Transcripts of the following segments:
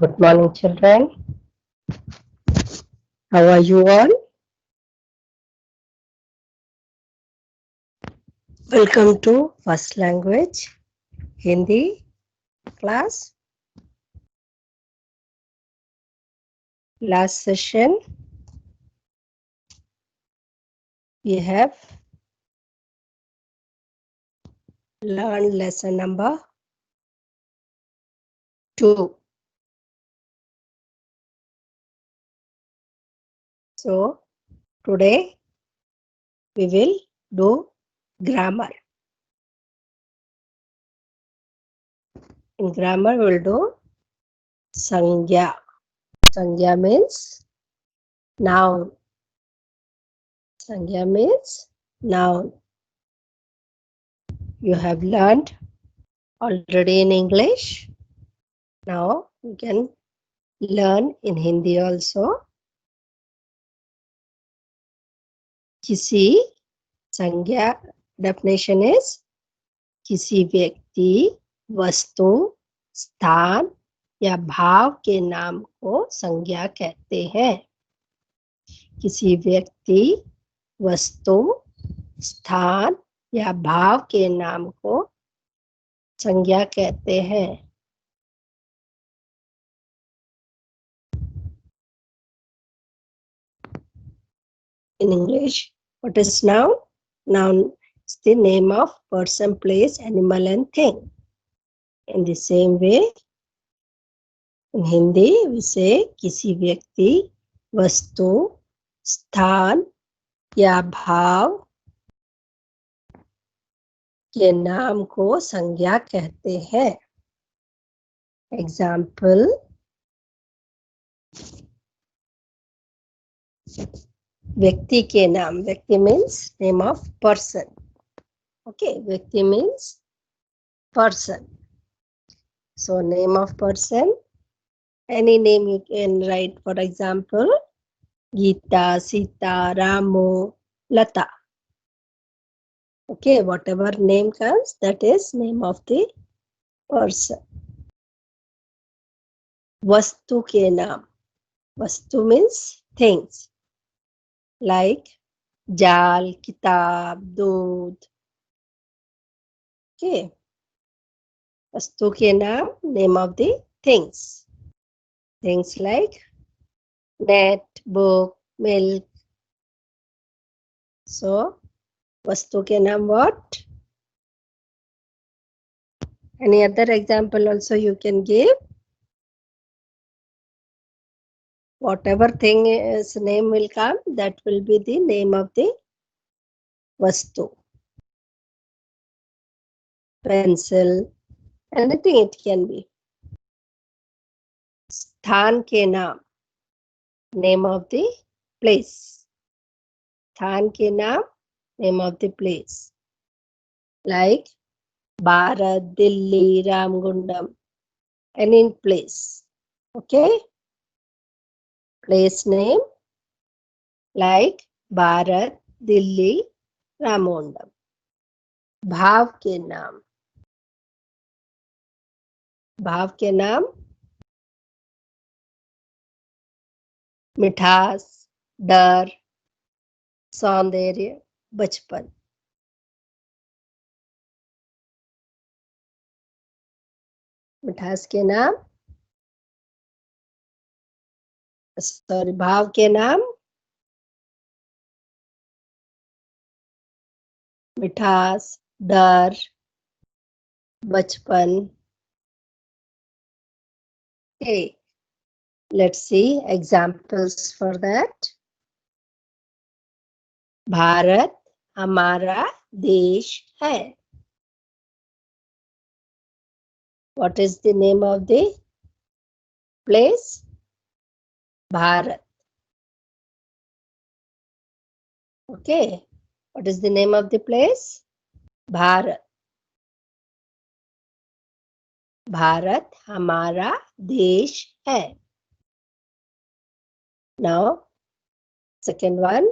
Good morning, children. How are you all? Welcome to First Language Hindi class. Last session, we have learned lesson number 2. So, today we will do grammar. In grammar, we will do Sangya. Sangya means noun. Sangya means noun. You have learned already in English. Now you can learn in Hindi also. किसी संज्ञा definition is किसी व्यक्ति, वस्तु, स्थान या भाव के नाम को संज्ञा कहते हैं. किसी व्यक्ति, वस्तु, स्थान या भाव के नाम को संज्ञा कहते हैं. In English, what is noun? Noun is the name of person, place, animal and thing. In the same way, in Hindi, we say किसी व्यक्ति, वस्तु, स्थान या भाव के नाम को संज्ञा कहते हैं. एग्जाम्पल, व्यक्ति के नाम. व्यक्ति means name of person. Okay, व्यक्ति means person. So name of person, any name you can write. For example, Geeta, Sita, Ramu, Lata. Okay, whatever name comes, that is name of the person. Vastu ke naam. Vastu means things. Like jal, kitab, doodh. Okay. Vastu ke naam, name of the things. Things like net, book, milk. So, vastu ke naam what? Any other example also you can give? Whatever thing is name will come, that will be the name of the vastu. Pencil, anything it can be. Sthan ke naam, name of the place. Sthan ke naam, name of the place. Like Bharat, Delhi, Ramgundam, any place. Okay? Place name like Bharat, Delhi, Ramgundam. भाव के नाम. भाव के नाम मिठास, डर, सौंदर्य, बचपन. मिठास के नाम, सॉरी, भाव के नाम मिठास, डर, बचपन. Okay, let's see examples for that. Bharat हमारा देश है. What is the name of the place? Bharat. Okay, what is the name of the place? Bharat. Bharat हमारा देश है. Now, second one.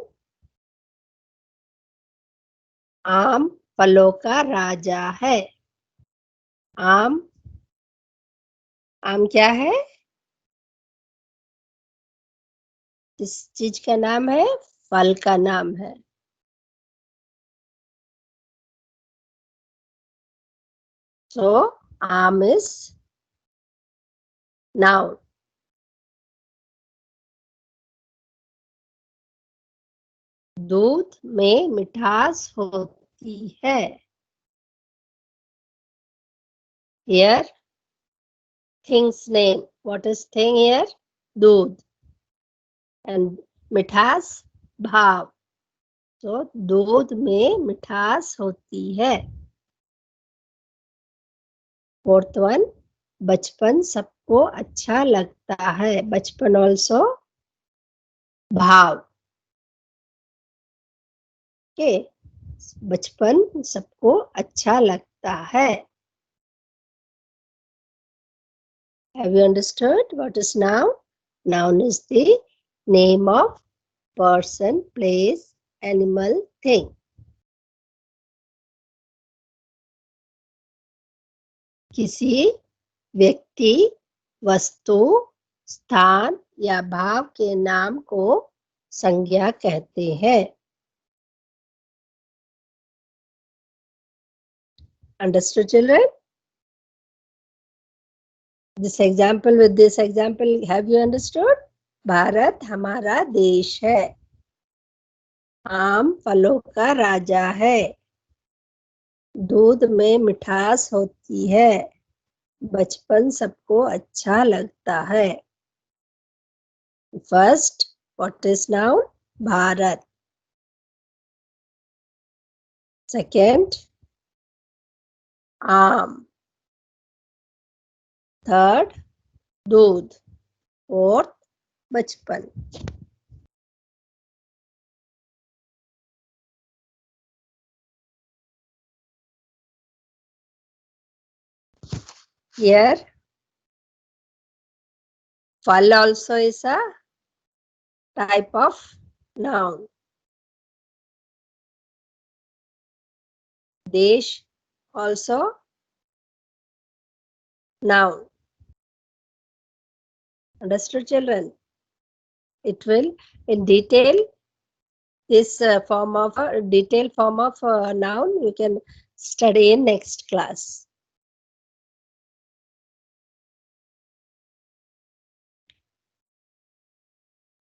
आम फलों का राजा है. आम, आम क्या है? किस चीज का नाम है? फल का नाम है। So आम is noun. दूध में मिठास होती है। Here thing's name. What is thing here? दूध. And मिठास भाव. तो दूध में मिठास होती है। फोर्थ वन, बचपन सबको अच्छा लगता है। बचपन ऑल्सो भाव के, बचपन सबको अच्छा लगता है। Have you understood what is noun? Noun is the name of person, place, animal, thing. किसी व्यक्ति, वस्तु, स्थान या भाव के नाम को संज्ञा कहते हैं। Understood, children? With this example, have you understood? Bharat हमारा देश है। आम फलों का राजा है। दूध में मिठास होती है। बचपन सबको अच्छा लगता है। First, what is noun? Bharat. Second, आम। थर्ड, दूध। फोर्थ, बचपन। Here, फल also is a type of noun. Desh also noun. Understood, children? It will in detail, this detailed form of noun you can study in next class.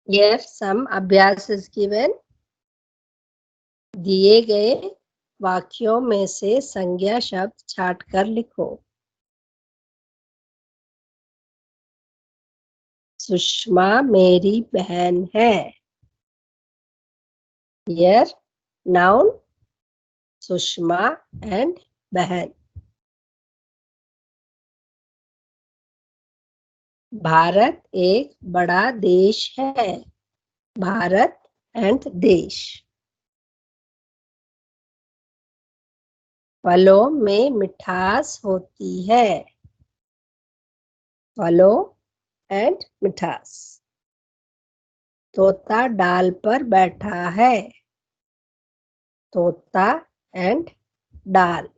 Here some अभ्यास is given. दिए गए वाक्यों में से संज्ञा शब्द छाट कर लिखो। सुषमा मेरी बहन है। Here noun सुषमा and बहन। भारत एक बड़ा देश है। भारत and देश। फलों में मिठास होती है। फलों एंड मिठास। तोता डाल पर बैठा है। तोता एंड डाल।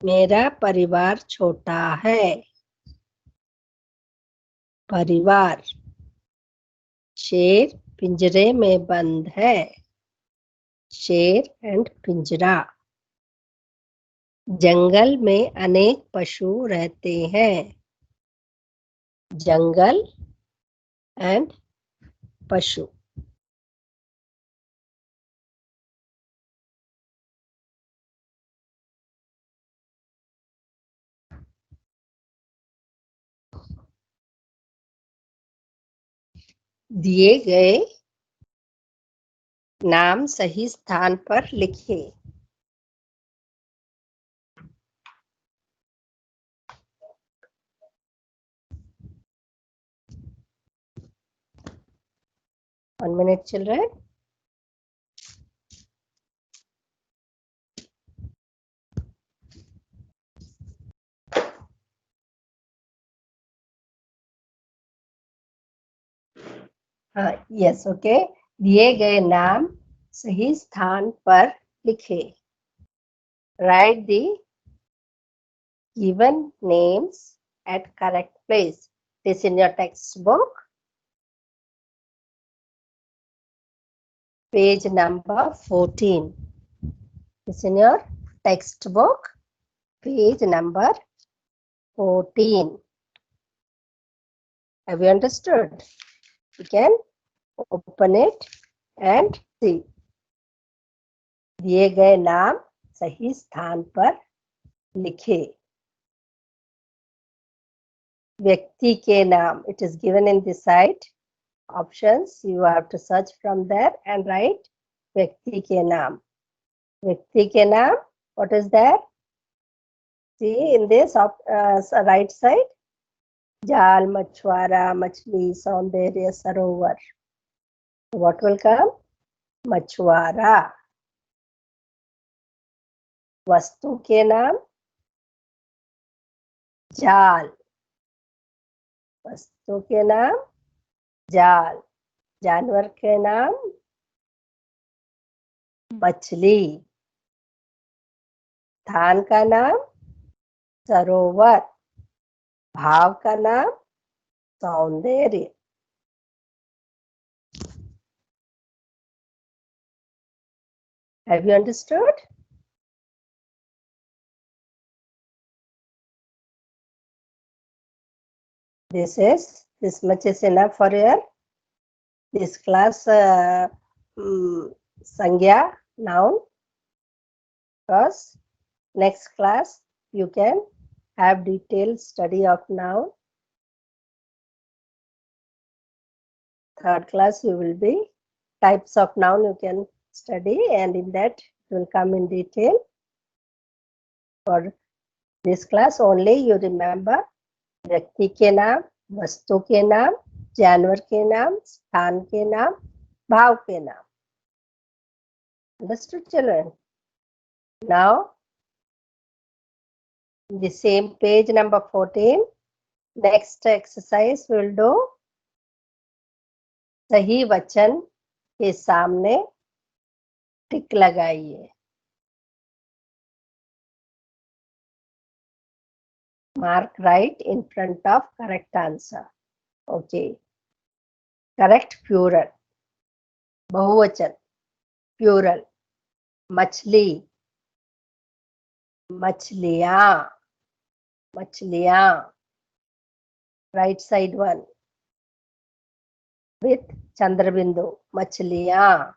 मेरा परिवार छोटा है। परिवार। शेर पिंजरे में बंद है। शेर एंड पिंजरा। जंगल में अनेक पशु रहते हैं। जंगल एंड पशु। दिए गए नाम सही स्थान पर लिखें। One minute, children. Yes, okay. दिए गए नाम सही स्थान पर लिखें। Write the given names at correct place. It is in your textbook. Page number 14. It's in your textbook, page number 14. Have you understood? You can open it and see. दिए गए नाम सही स्थान पर लिखे. व्यक्ति के नाम. It is given in the site. Options. You have to search from there and write व्यक्ति के नाम. व्यक्ति के नाम. What is that? See in this right side. जाल, मछुआरा, मछली, सौंदर्य, सरोवर. What will come? मछुआरा. वस्तु के नाम. जाल. वस्तु के नाम जाल. जानवर के नाम मछली. स्थान का नाम सरोवर. भाव का नाम सौंदर्य. Have you understood? This much is enough for your this class Sangya noun. Because next class you can have detailed study of noun. Third class you will be types of noun you can study, and in that it will come in detail. For this class only you remember व्यक्ति के नाम, वस्तु के नाम, जानवर के नाम, स्थान के नाम, भाव के नाम. Understood, children? Now, the same page number 14. Next exercise we will do. सही वचन के सामने टिक लगाइए. Mark right in front of correct answer. Okay. Correct plural. बहुवचन. Plural. मछली. मछलियां. मछलियां. Right side one. With Chandrabindu. मछलियां.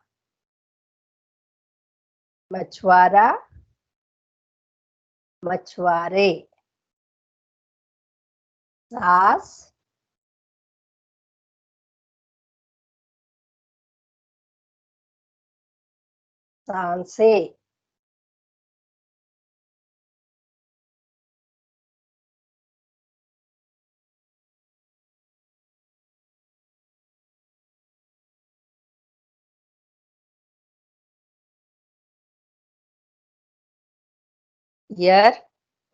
मछुआरा. मछुआरे. सास. सांसे. Here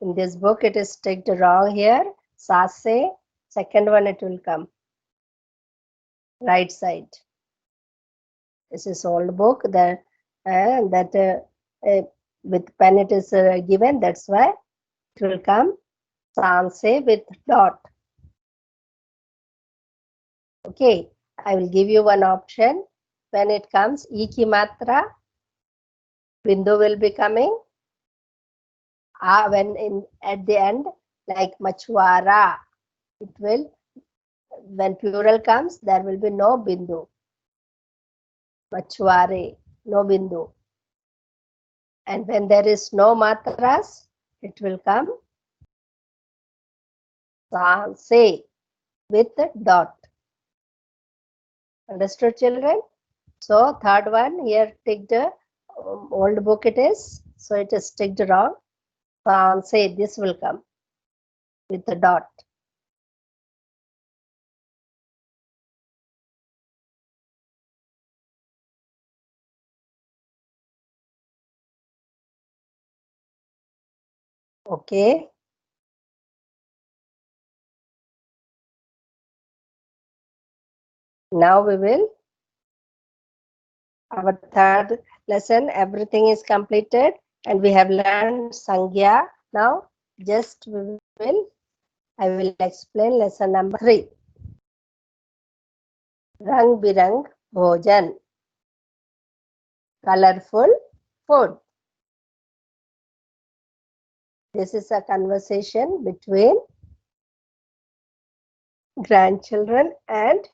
in this book it is ticked wrong here. Saase. Second one it will come. Right side. This is old book that with pen it is given. That's why it will come Sanse with dot. Okay, I will give you one option. When it comes E ki matra, bindu will be coming. When at the end, like machwara, it will, when plural comes, there will be no bindu. Machware, no bindu. And when there is no matras, it will come Sanse with dot. Understood, children? So third one here ticked old book it is, so it is ticked wrong. Say this will come with the dot. Okay. Now we will, our third lesson, everything is completed and we have learned Sangya. Now just we will I will explain lesson number 3. Rang birang bhojan. Colorful food. This is a conversation between grandchildren and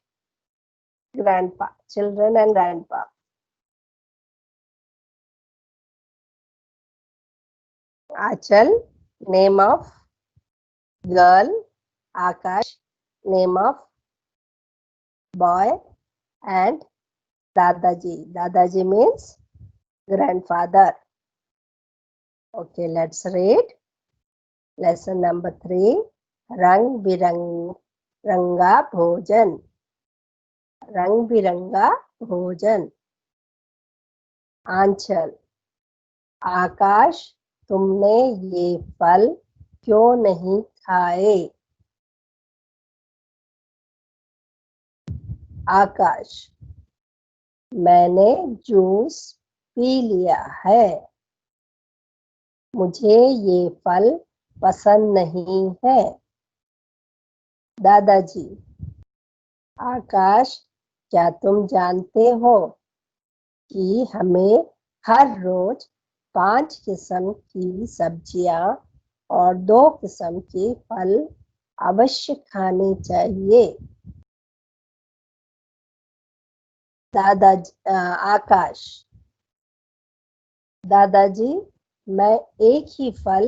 grandpa. Children and grandpa. Achal, name of girl. Akash, name of boy. And Dadaji. Dadaji means grandfather. Okay, let's read. Lesson number 3. Rang biranga bhojan. Rang biranga bhojan. आंचल, आकाश तुमने ये फल क्यों नहीं खाए? आकाश, मैंने juice P लिया है, मुझे ये फल पसंद नहीं है। दादाजी, आकाश क्या तुम जानते हो कि हमें हर रोज 5 किस्म की सब्जियां और 2 किस्म के फल अवश्य खाने चाहिए। आकाश, दादाजी मैं एक ही फल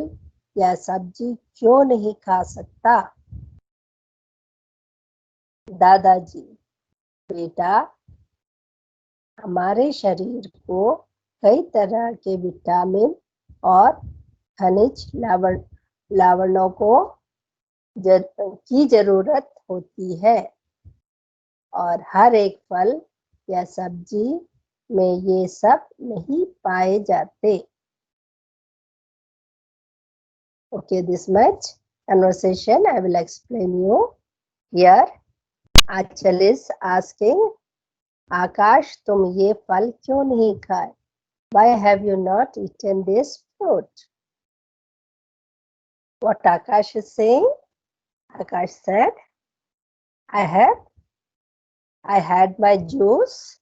या सब्जी क्यों नहीं खा सकता? दादाजी, बेटा हमारे शरीर को कई तरह के विटामिन और खनिज लवणों की जरूरत होती है और हर एक फल या सब्जी में ये सब नहीं पाए जाते। Okay, this much conversation I will explain you here. Achal is asking, आकाश तुम ये फल क्यों नहीं खाए? Why have you not eaten this fruit? What Akash is saying? Akash said, I had my juice.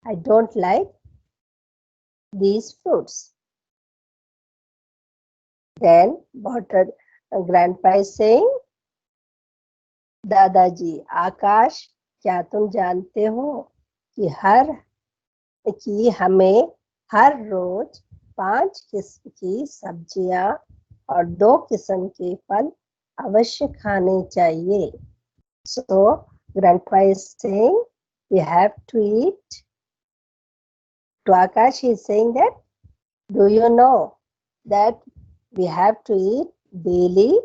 I don't like these fruits. Then what grandpa is saying? दादाजी, आकाश क्या तुम जानते हो कि हमें हर रोज 5 किस्म की सब्जियां और 2 किस्म के फल अवश्य खाने चाहिए। So grandpa is saying we have to eat. To Akash he is saying that, do you know that we have to eat daily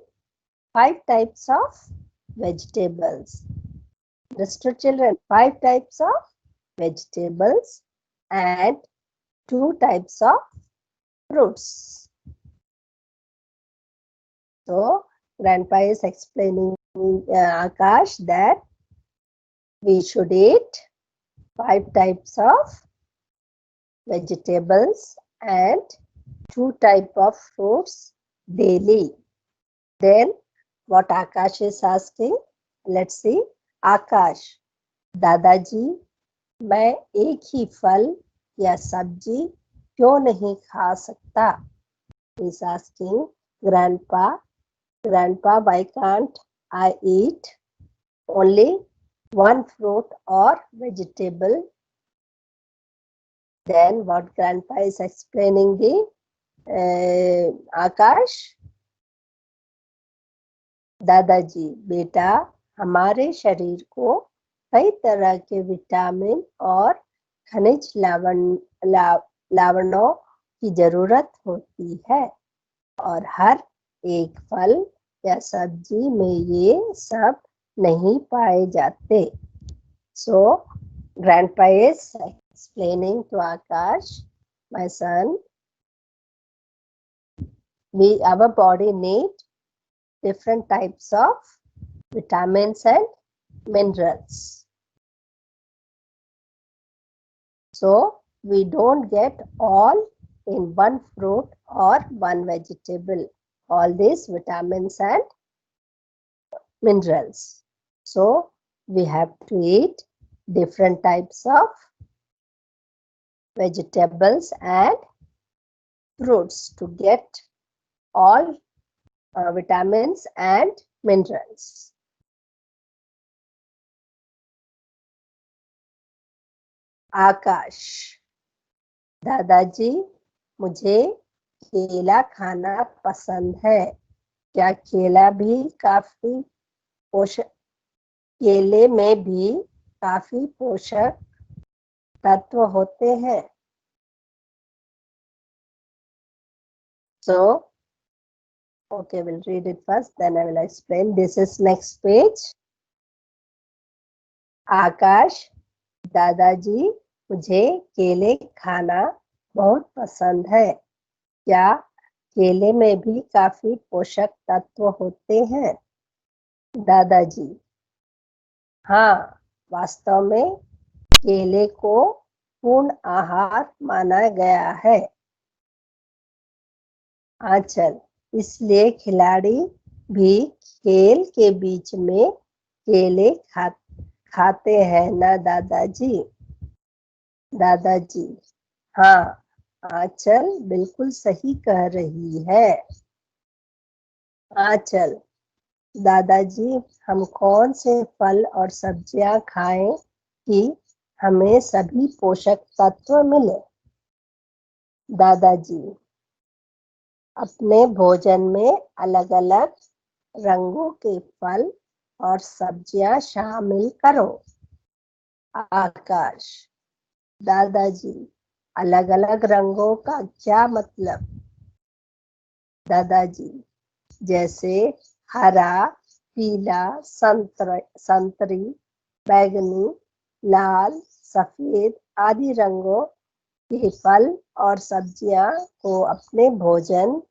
5 types of vegetables? Understood children? 5 types of vegetables and 2 types of fruits. So grandpa is explaining Akash that we should eat 5 types of vegetables and 2 types of fruits daily. Then what Akash is asking? Let's see. आकाश, दादाजी मैं एक ही फल या सब्जी क्यों नहीं खा सकता? He is asking grandpa, why can't I eat only one fruit or vegetable? Then what grandpa is explaining the Akash? दादाजी, बेटा हमारे शरीर को कई तरह के विटामिन और खनिज लवणों की जरूरत होती है और हर एक फल या सब्जी में ये सब नहीं पाए जाते। So grandpa is explaining to Akash, my son, our body need different types of vitamins and minerals. So we don't get all in one fruit or one vegetable, all these vitamins and minerals. So we have to eat different types of vegetables and fruits to get all vitamins and minerals. आकाश, दादाजी मुझे केला खाना पसंद है। क्या केला भी काफी पोषक केले में भी काफी पोषक तत्व होते हैं? So, okay, we'll read it first, then I will explain. This is next page. आकाश, दादाजी मुझे केले खाना बहुत पसंद है। क्या केले में भी काफी पोषक तत्व होते हैं? दादाजी, हाँ, वास्तव में केले को पूर्ण आहार माना गया है। आंचल, इसलिए खिलाड़ी भी खेल के बीच में केले खाते हैं ना दादाजी? दादाजी, हाँ, आंचल बिल्कुल सही कह रही है। आंचल, दादाजी हम कौन से फल और सब्जियां खाएं कि हमें सभी पोषक तत्व मिले? दादाजी, अपने भोजन में अलग अलग रंगों के फल और सब्जियां शामिल करो। आकाश, दादाजी अलग अलग रंगों का क्या मतलब? दादाजी, जैसे हरा, पीला, संतरी, बैगनी, लाल, सफेद आदि रंगों के फल और सब्जियां को अपने भोजन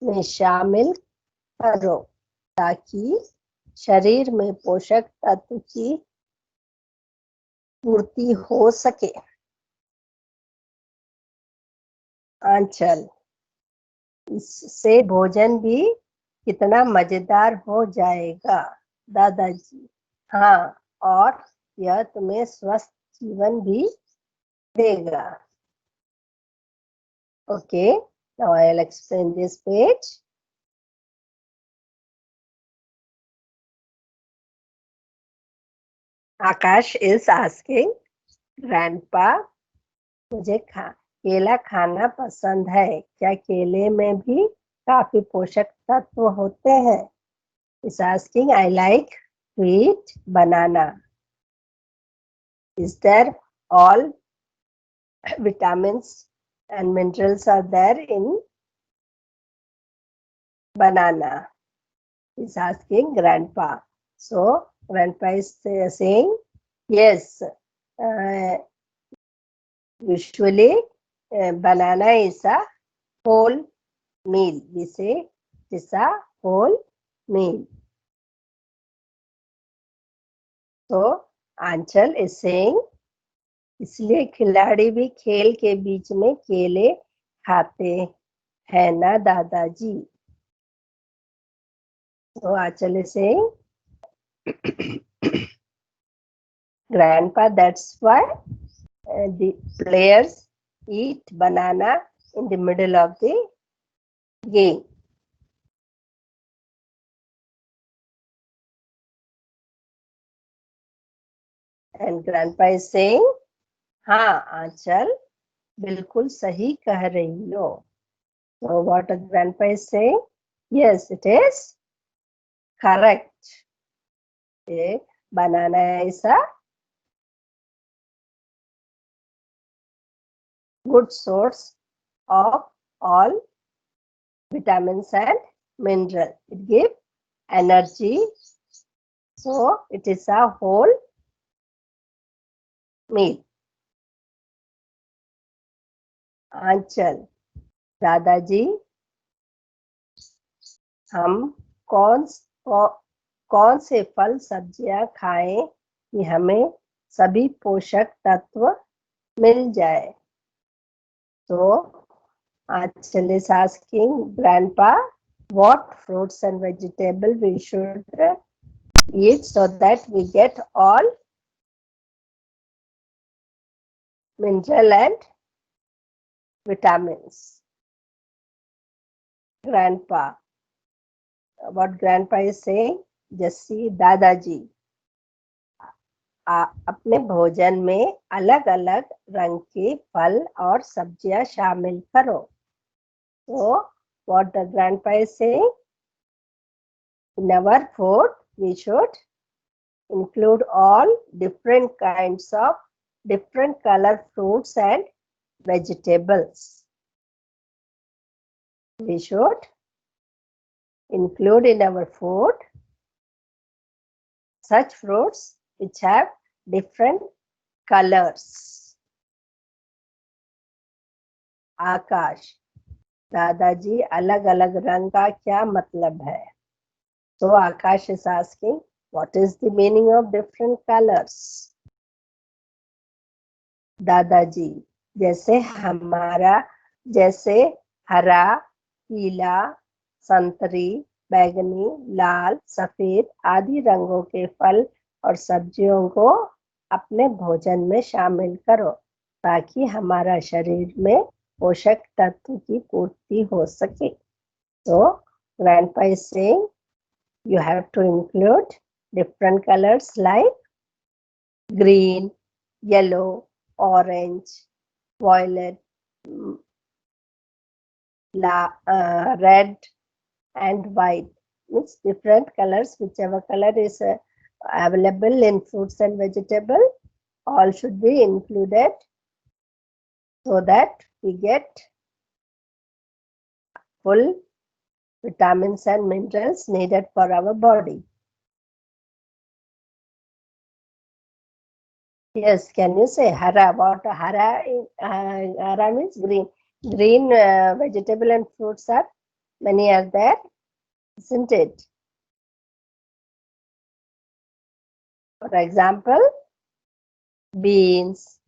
में शामिल करो ताकि शरीर में पोषक तत्व की पूर्ति हो सके। आंचल, इससे भोजन भी कितना मजेदार हो जाएगा। दादाजी, हाँ, और यह तुम्हें स्वस्थ जीवन भी देगा। Okay, now I'll explain this page. Akash is asking, Grandpa, मुझे केला खाना पसंद है। क्या केले में भी काफी पोषक तत्व होते हैं? Is asking, I like to eat banana. Is there all vitamins and minerals are there in banana? Is asking Grandpa. So Grandpa is saying, yes, usually banana is a whole meal. We say it is a whole meal. So Anchal is saying, इसलिए खिलाड़ी भी खेल के बीच में केले खाते हैं ना दादाजी? So Anchal is saying, Grandpa, that's why the players eat banana in the middle of the game. And Grandpa is saying, हाँ आंचल बिल्कुल सही कह रही हो। So what the Grandpa is saying? Yes, it is correct. A banana is a good source of all vitamins and minerals. It gives energy. So it is a whole meal. आंचल, दादाजी हम कौन से फल सब्जियां खाएं कि हमें सभी पोषक तत्व मिल जाए? So Anchal is asking Grandpa what fruits and vegetables we should eat so that we get all mineral and vitamins. Grandpa, what grandpa is saying, just see दादाजी, अपने भोजन में अलग अलग रंग के फल और सब्जियां शामिल करो. So what the grandpa is saying, in our food we should include all different kinds of different color fruits and vegetables. We should include in our food such fruits which have different colors. आकाश, दादाजी अलग अलग रंग का क्या मतलब है? So Akash is asking, what is the meaning of different colors? दादाजी, जैसे हरा, पीला, संतरी, बैगनी, लाल, सफेद आदि रंगों के फल और सब्जियों को अपने भोजन में शामिल करो ताकि हमारा शरीर में पोषक तत्व की पूर्ति हो सके. So grandpa is saying you have to include different colors like green, yellow, orange, violet, red and white. Means different colors, whichever color is available in fruits and vegetables, all should be included so that we get full vitamins and minerals needed for our body. Yes, can you say hara? What hara means green. Green vegetable and fruits are many are there, isn't it? For example, beans,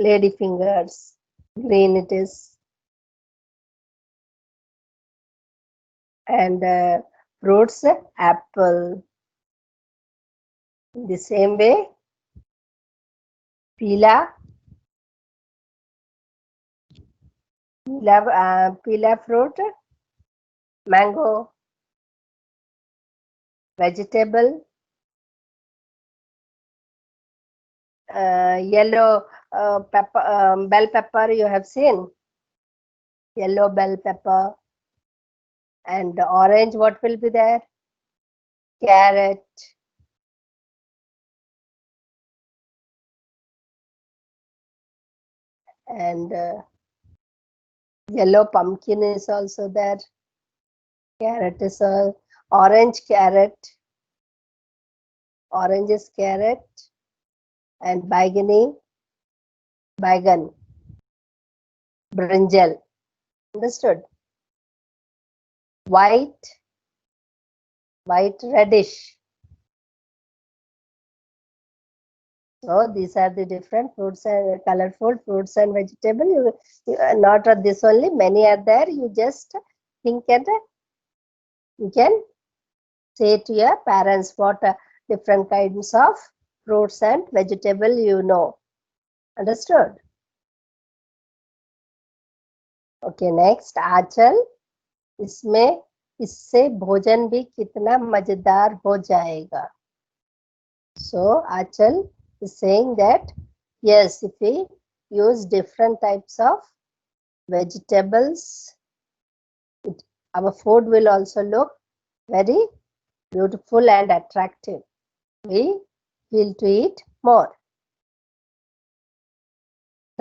ladyfingers, green it is, and fruits, apple. In the same way, pila fruit, mango, vegetable, yellow pepper, bell pepper you have seen, yellow bell pepper, and the orange what will be there? Carrot, and yellow pumpkin is also there. Carrot is orange carrot. Orange is carrot, and baigan, brinjal. Understood? White, reddish. So these are the different fruits and colorful fruits and vegetables. Not this only, many are there. You just think and you can say to your parents what different kinds of fruits and vegetable you know. Understood? Okay, next आंचल, इससे भोजन भी कितना मजेदार हो जाएगा. So Aanchal is saying that yes, if we use different types of vegetables, our food will also look very beautiful and attractive. We will to eat more.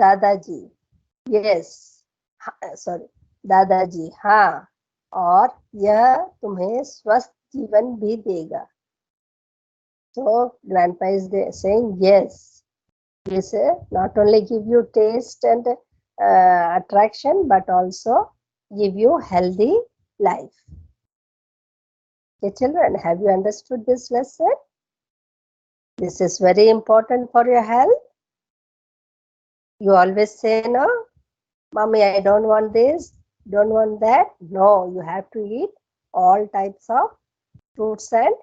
दादाजी, yes, sorry, दादाजी, हाँ, और यह तुम्हें स्वस्थ जीवन भी देगा. So grandpa is saying yes, this not only give you taste and attraction but also give you healthy life. Okay children, have you understood this lesson? This is very important for your health. You always say no, mommy I don't want this, don't want that. No, you have to eat all types of fruits and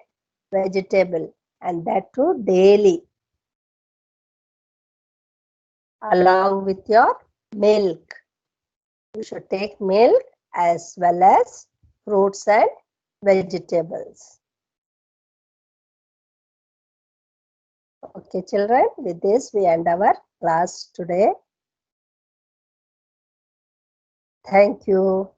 vegetable, and that too daily, along with your milk. You should take milk as well as fruits and vegetables. Okay, children, with this we end our class today. Thank you.